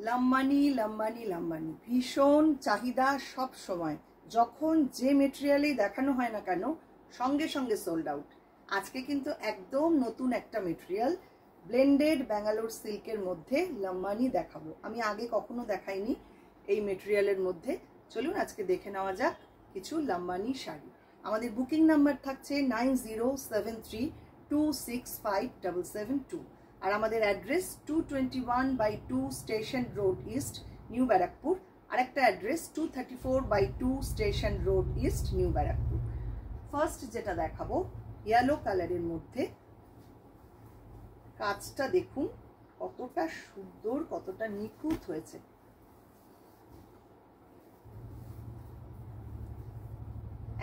লাম্বানি লাম্বানি লাম্বানি ভীষণ চাহিদা সব সময়, যখন যে মেটেরিয়ালই দেখানো হয় না কেন সঙ্গে সঙ্গে সোল্ড আউট। আজকে কিন্তু একদম নতুন একটা মেটেরিয়াল ব্লেন্ডেড ব্যাঙ্গালোর সিল্কের মধ্যে লাম্বানি দেখাবো। আমি আগে কখনো দেখাইনি এই মেটেরিয়ালের মধ্যে। চলুন আজকে দেখে নেওয়া যাক কিছু লাম্বানি শাড়ি। আমাদের বুকিং নাম্বার থাকছে 9073265772 আর আমাদের address 221/2 station road east, new Barrackpore. আর একটা address 234/2 station road east, new Barrackpore. First যেটা দেখাবো ইয়েলো কালারের মধ্যে, কাজটা দেখুন কতটা সুন্দর, কতটা নিখুঁত হয়েছে।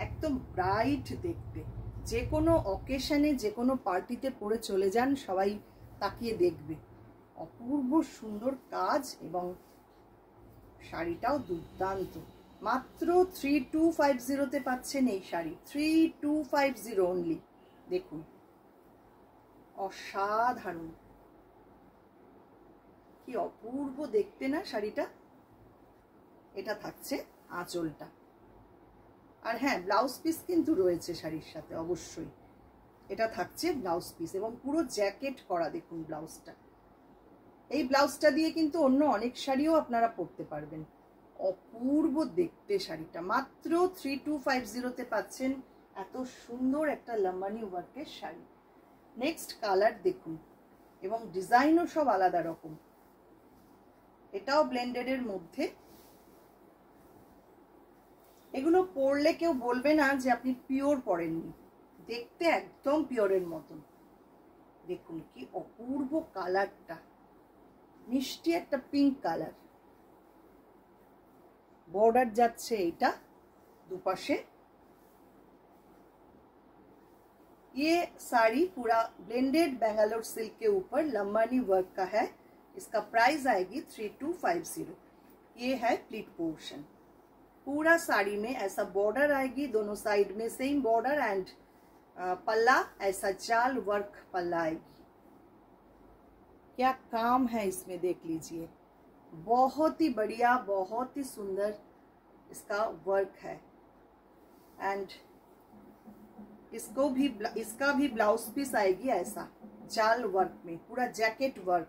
একদম ব্রাইট দেখতে, যে কোনো অকেশনে যে কোনো পার্টিতে পরে চলে যান, সবাই তাকিয়ে দেখবে। অপূর্ব সুন্দর কাজ এবং শাড়িটাও দুর্দান্ত। মাত্র 3250-তে পাচ্ছেন এই শাড়ি, 3250 অনলি। দেখুন অসাধারণ, কি অপূর্ব দেখতে না শাড়িটা। এটা থাকছে আঁচলটা, আর হ্যাঁ ব্লাউজ পিস কিন্তু রয়েছে শাড়ির সাথে অবশ্যই। এটা থাকছে ব্লাউজ পিস এবং পুরো জ্যাকেট করা। দেখুন ব্লাউজটা, এই ব্লাউজটা দিয়ে কিন্তু অন্য অনেক শাড়িও আপনারা পরতে পারবেন। অপূর্ব দেখতে শাড়িটা, মাত্র 3250-তে পাচ্ছেন এত সুন্দর একটা লাম্বানি ওয়ার্কের শাড়ি। নেক্সট কালার দেখুন, এবং ডিজাইনও সব আলাদা রকম। এটাও ব্লেন্ডেডের মধ্যে। এগুলো পরলে কেউ বলবে না যে আপনি পিওর পরেননি, দেখতে একদম পিওরের মতন। দেখুন কি অপূর্ব কালারটা, মিষ্টি একটা পিঙ্ক কালার। বর্ডার যাচ্ছে এটা দুপাশে। ये साड़ी पूरा ब्लेंडेड बेंगलोर सिल्क के ऊपर लंबानी वर्क का है। इसका प्राइस आएगी 3250। ये है प्लीट पोर्शन। पूरा साड़ी में ऐसा बॉर्डर आएगी, दोनों साइड में सेम बॉर्डर एंड पल्ला ऐसा जाल वर्क पल्ला आएगी। क्या काम है इसमें देख लीजिए, बहुत ही बढ़िया, बहुत ही सुंदर इसका वर्क है। एंड इसका भी ब्लाउज पीस आएगी ऐसा जाल वर्क में, पूरा जैकेट वर्क,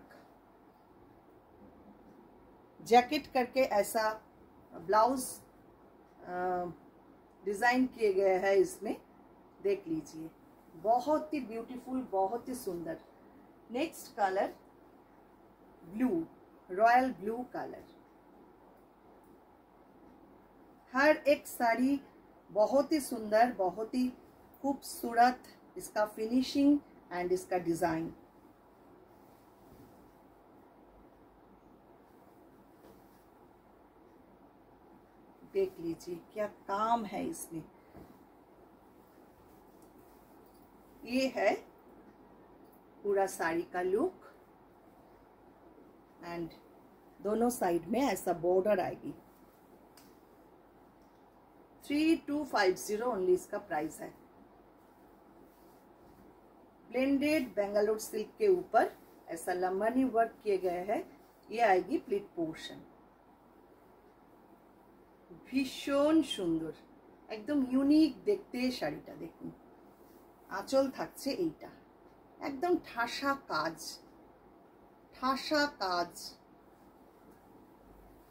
जैकेट करके ऐसा ब्लाउज डिजाइन किए गए हैं इसमें। देख लीजिए बहुत ही ब्यूटीफुल, बहुत ही सुंदर। Next colour blue, royal blue colour. हर एक साड़ी बहुत ही सुंदर, बहुत ही खूबसूरत, इसका फिनिशिंग एंड इसका डिजाइन। देख लीजिए क्या काम है इसमें। ये है पूरा साड़ी का लुक एंड दोनों साइड में ऐसा बॉर्डर आएगी। 3250 ओनली इसका प्राइस है। ब्लेंडेड बेंगलोर सिल्क के ऊपर ऐसा लंबानी वर्क किए गए हैं। ये आएगी प्लीट पोर्शन। ভীষণ সুন্দর, একদম ইউনিক দেখতে শাড়িটা। দেখুন আঁচল থাকছে এইটা, একদম ঠাসা কাজ, ঠাসা কাজ।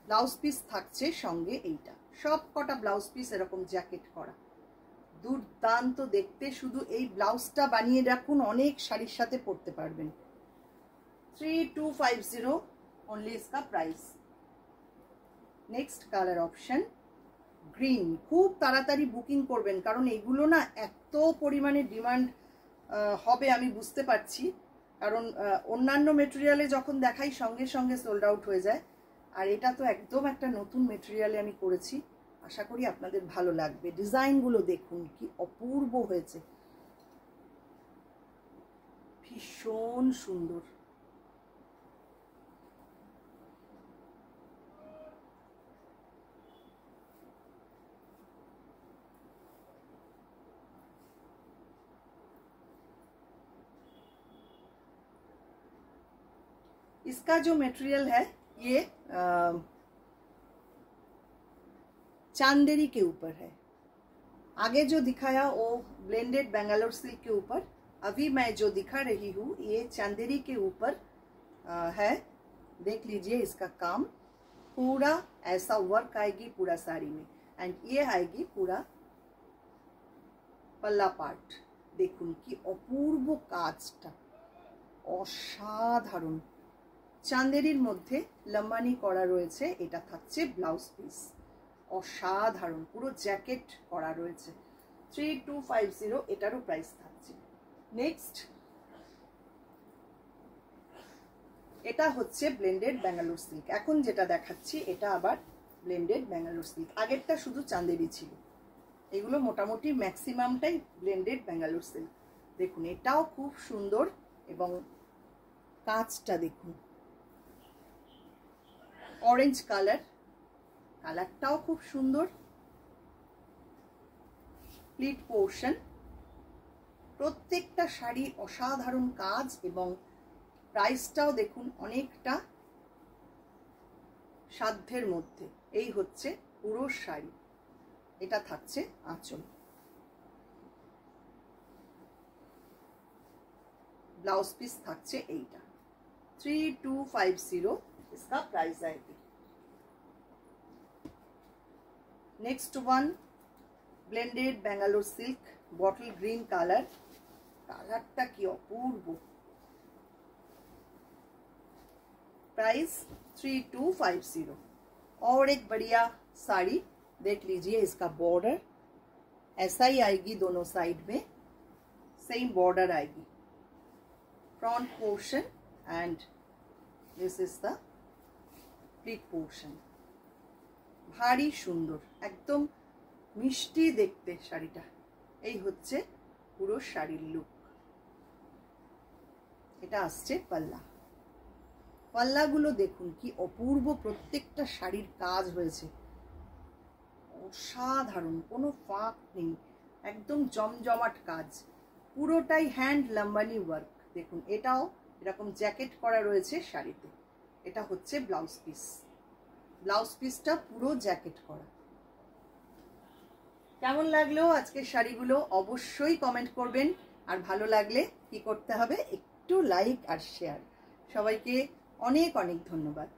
ব্লাউজ পিস থাকছে সঙ্গে এইটা, সব কটা ব্লাউজ পিস এরকম জ্যাকেট করা, দুর্দান্ত দেখতে। শুধু এই ব্লাউজটা বানিয়ে রাখুন, অনেক শাড়ির সাথে পরতে পারবেন। 3250 ओनली इसका price. Next colour option green. খুব তাড়াতাড়ি বুকিং করবেন, কারণ এগুলো না এত পরিমাণে ডিমান্ড হবে আমি বুঝতে পারছি। কারণ অন্যান্য মেটেরিয়ালে যখন দেখাই সঙ্গে সঙ্গে সোল্ড আউট হয়ে যায়, আর এটা তো একদম একটা নতুন মেটেরিয়ালে আমি করেছি। আশা করি আপনাদের ভালো লাগবে। ডিজাইনগুলো দেখুন কি অপূর্ব হয়েছে, ভীষণ সুন্দর। इसका जो मटेरियल है ये चांदेरी के ऊपर है। आगे जो दिखाया वो ब्लेंडेड बेंगलोर सिल्क के ऊपर, अभी मैं जो दिखा रही हूँ ये चांदेरी के ऊपर है। देख लीजिए इसका काम, पूरा ऐसा वर्क आएगी पूरा साड़ी में। एंड ये आएगी पूरा पल्ला पार्ट। देखुन कि अपूर्व काजटा, असाधारण। चांदेरिर मध्य लम्बानी करा रयेछे, एटा थाकছে ब्लाउज पिस, असाधारण पुरो जैकेट करा रयेछे। 3250 एटारो प्राइस थाकছে। नेक्स्ट এটা হচ্ছে ব্লেন্ডেড ব্যাঙ্গালোর সিল্ক। এখন যেটা দেখাচ্ছি এটা আবার ব্লেন্ডেড ব্যাঙ্গালোর সিল্ক। আগেরটা শুধু চাঁদেরি ছিল, এগুলো মোটামুটি ম্যাক্সিমামটাই ব্লেন্ডেড ব্যাঙ্গালোর সিল্ক। দেখুন এটাও খুব সুন্দর এবং কাজটা দেখুন, অরেঞ্জ কালার, কালারটাও খুব সুন্দর। প্লিট পোর্শন, প্রত্যেকটা শাড়ি অসাধারণ কাজ এবং প্রাইসটাও দেখুন অনেকটা সাধ্যের মধ্যে। এই হচ্ছে পুরো শাড়ি, এটা থাকছে আঁচল। ব্লাউজ পিস থাকছে এইটা। 3250 इसका प्राइस आएगी। Next one blended Bangalore silk, bottle green colour, कलरটা কি অপূর্ব। प्राइस 3250। और एक बढ़िया साड़ी देख लीजिए, इसका बॉर्डर ऐसा ही आएगी, दोनों साइड में सेम बॉर्डर आएगी। Front portion and this is the pleat portion. भारी सुंदर, एकदम मिष्टी देखते शाड़ीटा। এই হচ্ছে পুরো শাড়ির লুক। এটা আসছে পাল্লা। পাল্লাগুলো দেখুন কি অপূর্ব, প্রত্যেকটা শাড়ির কাজ হয়েছে অসাধারণ, কোনো ফাঁক নেই, একদম জমজমাট কাজ, পুরোটাই হ্যান্ড লম্বানি ওয়ার্ক। দেখুন এটাও এরকম জ্যাকেট করা রয়েছে শাড়িতে। এটা হচ্ছে ব্লাউজ পিস, ব্লাউজ পিসটা পুরো জ্যাকেট করা। কেমন লাগলো আজকের শাড়িগুলো অবশ্যই কমেন্ট করবেন। আর ভালো লাগলে কি করতে হবে, একটু লাইক আর শেয়ার। সবাইকে অনেক অনেক ধন্যবাদ।